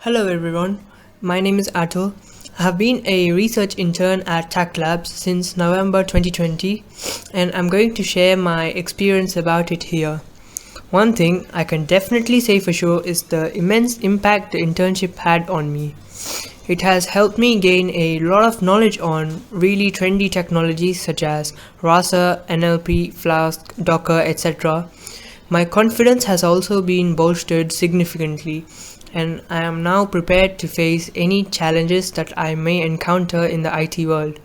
Hello everyone, my name is Atul. I have been a research intern at TactLabs since November 2020 and I'm going to share my experience about it here. One thing I can definitely say for sure is the immense impact the internship had on me. It has helped me gain a lot of knowledge on really trendy technologies such as Rasa, NLP, Flask, Docker, etc. My confidence has also been bolstered significantly, and I am now prepared to face any challenges that I may encounter in the IT world.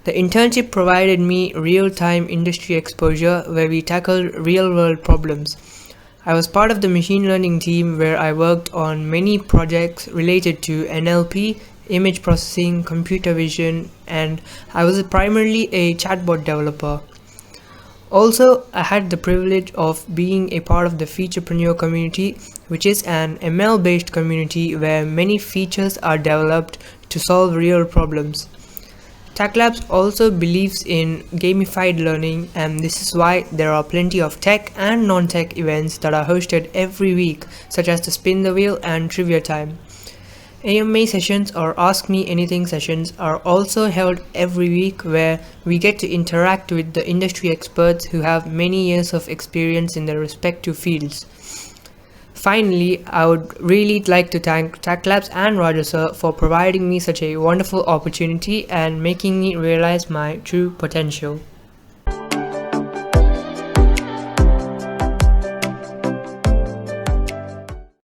The internship provided me real-time industry exposure where we tackled real-world problems. I was part of the machine learning team where I worked on many projects related to NLP, image processing, computer vision, and I was primarily a chatbot developer. Also, I had the privilege of being a part of the Featurepreneur Community, which is an ML-based community where many features are developed to solve real problems. TactLabs also believes in gamified learning, and this is why there are plenty of tech and non-tech events that are hosted every week, such as the Spin the Wheel and Trivia Time. AMA sessions or Ask Me Anything sessions are also held every week where we get to interact with the industry experts who have many years of experience in their respective fields. Finally, I would really like to thank TactLabs and Roger sir for providing me such a wonderful opportunity and making me realize my true potential.